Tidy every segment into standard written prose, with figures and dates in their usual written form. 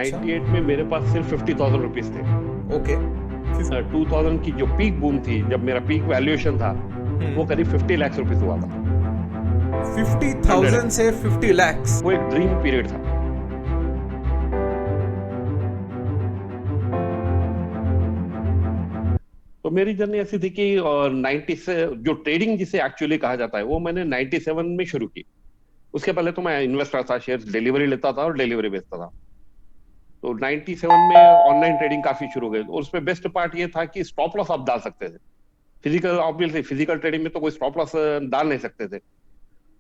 अच्छा 98 में मेरे पास सिर्फ 50,000 रुपीज थे। ओके 2000 की जो पीक बूम थी, जब मेरा पीक वैल्यूएशन था, वो करीब 50 लाख रुपीस हुआ था। 50,000 से 50 lakhs। वो एक ड्रीम पीरियड था। तो मेरी जर्नी ऐसी थी कि 90 से जो ट्रेडिंग जिसे एक्चुअली कहा जाता है, वो मैंने 97 में शुरू की। उसके पहले तो मैं इन्वेस्टर था, शेयर डिलीवरी लेता था और डिलीवरी बेचता था। तो 97 में ऑनलाइन ट्रेडिंग काफी शुरू हो गई, और उसमें बेस्ट पार्ट ये था कि स्टॉप लॉस आप डाल सकते थे। फिजिकल ऑब्वियसली फिजिकल ट्रेडिंग में तो कोई स्टॉप लॉस डाल नहीं सकते थे,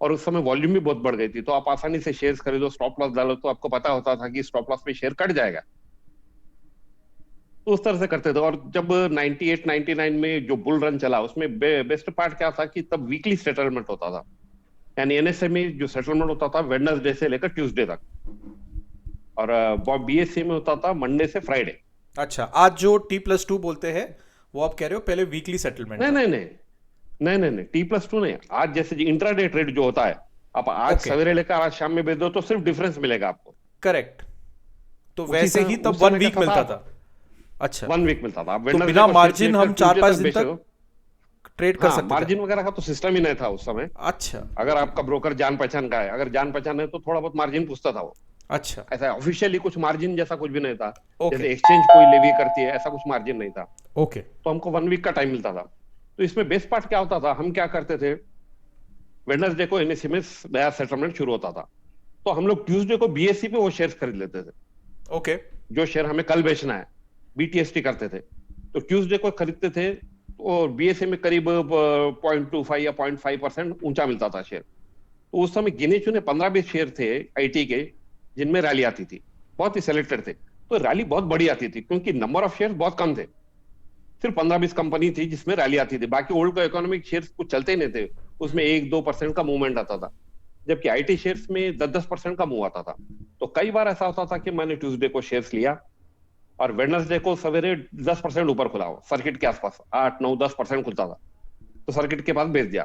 और उस समय वॉल्यूम भी बहुत बढ़ गई थी, तो आप आसानी से शेयर्स खरीदो, स्टॉप लॉस डालो, तो आपको पता होता था कि स्टॉप लॉस में शेयर कट जाएगा। तो उस तरह से करते थे। और जब 98 99 में जो बुल रन चला, उसमें बेस्ट पार्ट क्या था कि तब वीकली सेटलमेंट होता था। यानी एनएसए में जो सेटलमेंट होता था वेडनेसडे से लेकर ट्यूसडे तक, और बीएससी में होता था मंडे से फ्राइडे। अच्छा, आज जो T+2 बोलते हैं वो आप कह रहे हो, पहले वीकली सेटलमेंट नहीं था। नहीं नहीं नहीं नहीं नहीं, T+2 नहीं। आज जैसे इंट्राडे ट्रेड जो होता है, आप आज ओके सवेरे लेकर आज शाम में बेच दो तो सिर्फ डिफरेंस मिलेगा आपको। करेक्ट। तो उसी वैसे ही समय तब उस वन समय वीक कैसा था, मिलता था। अच्छा, 1 वीक मिलता था। आप तो वेडनेसडे बिना को शेयर मार्जिन लेकर हम चार ट्यूसडे पांच तक दिन बेचो। तक ट्रेड कर हाँ, सकते थे। मार्जिन वगैरह का तो सिस्टम ही नहीं था उस समय। अच्छा अगर ओके आपका ब्रोकर जान पहचान का है, अगर जान पहचान है तो थोड़ा बहुत मार्जिन पूछता था वो। अच्छा ऐसा ऑफिशियली कुछ मार्जिन जैसा कुछ भी नहीं था। ओके जैसे एक्सचेंज कोई लेवी करती है, ऐसा कुछ मार्जिन नहीं था। ओके तो हमको 1 वीक का टाइम मिलता था। तो इसमें बेस्ट पार्ट क्या होता था, हम क्या करते थे, वेडनेसडे को एनएससी में नया सेटलमेंट शुरू होता था, तो हम लोग ट्यूसडे को बीएससी पे वो शेयर खरीद लेते थे। ओके जो शेयर हमें कल बेचना है, बीटीएसटी करते थे, तो ट्यूसडे को खरीदते थे। और बीएससी में करीब 0.25 या 0.5% ऊंचा मिलता था शेयर। तो उस समय गिने चुने 15-20 शेयर थे आईटी के, जिनमें रैली आती थी। बहुत ही सिलेक्टेड थे, तो रैली बहुत बड़ी आती थी क्योंकि नंबर ऑफ शेयर बहुत कम थे। सिर्फ 15-20 कंपनी थी जिसमें रैली आती थी, बाकी ओल्ड इकोनॉमिक शेयर्स कुछ चलते ही नहीं थे। उसमें 1-2% का मूवमेंट आता था, जबकि आईटी शेयर्स में 10-10% का मूव आता था। तो कई बार ऐसा होता था कि मैंने ट्यूसडे को शेयर्स लिया, और वेडनेसडे को सवेरे 10% ऊपर खुला हो, सर्किट के आसपास 8-9-10% खुलता था, तो सर्किट के बाद बेच दिया।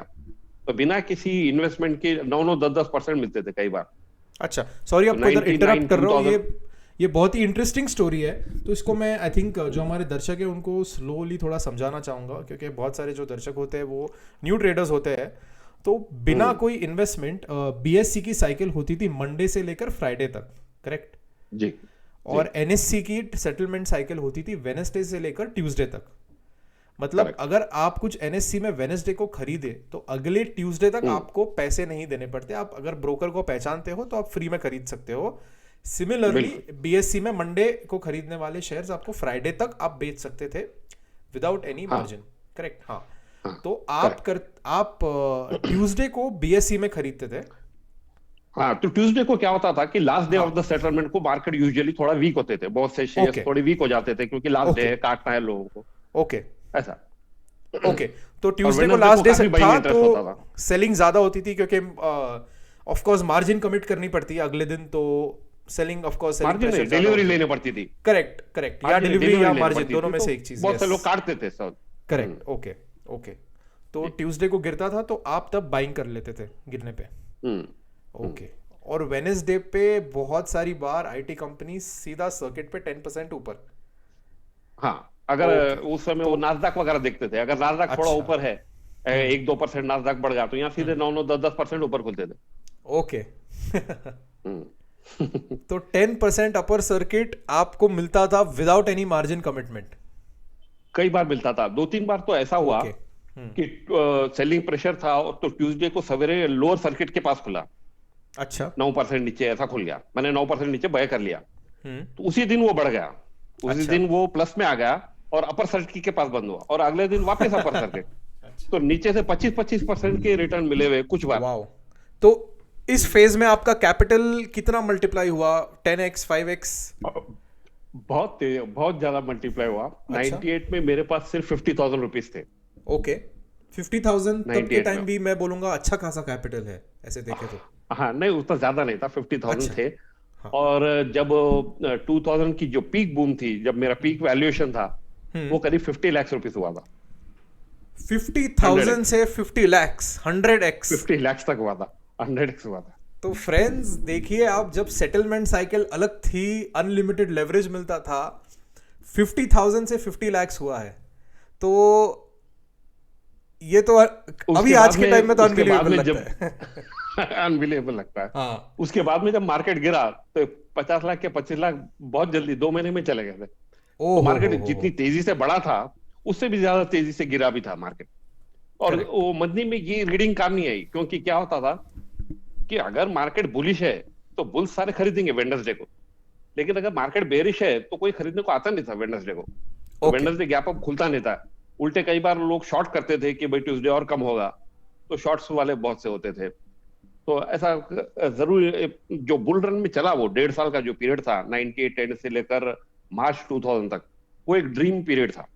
तो बिना किसी इन्वेस्टमेंट के 9-9 10-10% मिलते थे कई बार। अच्छा, सॉरी तो आपको इधर इंटरप्ट 99 कर रहा हूँ। 2000। ये बहुत ही इंटरेस्टिंग स्टोरी है। तो इसको मैं आई थिंक जो हमारे दर्शक है उनको स्लोली थोड़ा समझाना चाहूँगा, क्योंकि बहुत सारे जो दर्शक होते हैं वो न्यू ट्रेडर्स होते हैं। तो बिना कोई इन्वेस्टमेंट बीएससी की साइकिल होती थी मंडे से लेकर फ्राइडे तक, करेक्ट? जी जी, और एनएससी की सेटलमेंट साइकिल होती थी वेनेसडे से लेकर ट्यूसडे तक। मतलब करेक्ट। अगर आप कुछ एनएससी में वेनेसडे को खरीदे तो अगले ट्यूसडे तक आपको पैसे नहीं देने पड़ते। आप अगर ब्रोकर को पहचानते हो तो आप फ्री में खरीद सकते हो। सिमिलरली बिल्कुल। बीएससी में मंडे को खरीदने वाले शेयर्स आपको फ्राइडे तक आप बेच सकते थे विदाउट एनी हाँ मार्जिन, करेक्ट? हाँ। हाँ, तो करेक्ट। आप ट्यूसडे को बीएससी में खरीदते थे। हाँ, तो ट्यूसडे को क्या होता था कि लास्ट डे हाँ ऑफ द सेटलमेंट को मार्केट यूजुअली थोड़ा वीक होते थे, बहुत से शेयर्स ओके थोड़े वीक हो जाते थे क्योंकि लास्ट डे ओके है, काटना है लोगों को, ओके ऐसा। ओके। तो और ट्यूसडे को वेडनेसडे को लास्ट डे काफी था बाइंग तो इंटरेस्ट होता था। सेलिंग ज्यादा होती थी, क्योंकि ऑफ कोर्स मार्जिन कमिट करनी पड़ती है अगले दिन। तो selling of course selling margin नहीं, प्रेशर ज्यादा डिलीवरी होती है। लेनी पड़ती थी। करेक्ट करेक्ट, या मार्जिन डिलीवरी डिलीवरी या लेनी मार्जिन पड़ती दोनों थी, में तो से एक चीज। बहुत से यस लोग काटते थे सब। Correct okay okay. तो जी। ट्यूसडे को गिरता था तो आप तब बाइंग कर लेते थे गिरने पे। हम्म हम्म। ओके। और वेनेसडे पे बहुत सारी बार आईटी कंपनी सीधा सर्किट पे 10% ऊपर। हाँ, अगर ओके। उस समय तो वो नासदाक वगैरह देखते थे, अगर नासदाक थोड़ा अच्छा। ऊपर है, 1-2% नासदाक बढ़ गया, तो यहाँ सीधे 9-9 10-10% ऊपर खुलते थे। ओके हम्म तो 10% अपर सर्किट आपको मिलता था विदाउट एनी मार्जिन कमिटमेंट। कई बार मिलता था, 2-3 बार तो ऐसा हुआ ओके कि सेलिंग प्रेशर था, और तो ट्यूसडे को सवेरे लोअर सर्किट के पास खुला, अच्छा 9% नीचे ऐसा खुल गया, मैंने 9% नीचे बाय कर लिया। हम्म तो उसी दिन वो बढ़ गया, उसी अच्छा दिन वो प्लस में आ गया, और अपर सर्किट के पास बंद हुआ, और अगले दिन वापस अपर सर्किट। अच्छा तो नीचे से 25-25% के रिटर्न मिले हुए कुछ बार। वाओ। तो इस फेज में आपका कैपिटल कितना मल्टीप्लाई हुआ? 10x 5x? बहुत तेज, बहुत ज्यादा मल्टीप्लाई हुआ। अच्छा 98 में मेरे पास सिर्फ 50,000 रुपीज थे। ओके। 50,000 तब के 98 में, टाइम भी मैं बोलूंगा अच्छा खासा कैपिटल है ऐसे देखे तो। हाँ नहीं उतना ज्यादा नहीं था, 50,000 अच्छा थे। हाँ और जब 2000 की जो पीक बूम थी, जब मेरा पीक वैल्यूएशन था, वो करीब 50 लाख रुपीस हुआ था। 50,000 100x, से 50 lakhs 100x। 50 लाख तक हुआ था, 100x हुआ था। तो फ्रेंड्स देखिए, आप जब सेटलमेंट साइकिल अलग थी, अनलिमिटेड लेवरेज मिलता था, 50,000 से 50 lakhs हुआ है। तो ये तो अभी उसके आज बाद के टाइम में तो उसके बाद अनबिलीवेबल में लगता है। जब अनबिलीवेबल लगता है। हाँ। उसके बाद में जब मार्केट गिरा तो 50 लाख के 25 लाख बहुत जल्दी 2 महीने में चले गए थे। ओ तो मार्केट हो। जितनी तेजी से बढ़ा था उससे भी ज्यादा तेजी से गिरा भी था मार्केट। और करेक्ट। वो मंदी में ये रीडिंग काम नहीं आई, क्योंकि क्या होता था कि अगर मार्केट बुलिश है तो बुल्स सारे खरीदेंगे वेडनेसडे को, लेकिन अगर मार्केट बेरिश है तो कोई खरीदने को आता नहीं था वेडनेसडे को। तो ओके। वेडनेसडे गैप अप खुलता नहीं था। उल्टे कई बार लोग शॉर्ट करते थे कि भाई ट्यूसडे और कम होगा, तो शॉर्ट्स वाले बहुत से होते थे। तो ऐसा जरूर जो बुल रन में चला वो 1.5 साल का जो पीरियड था 98 10 से लेकर मार्च 2000 तक, वो एक ड्रीम पीरियड था।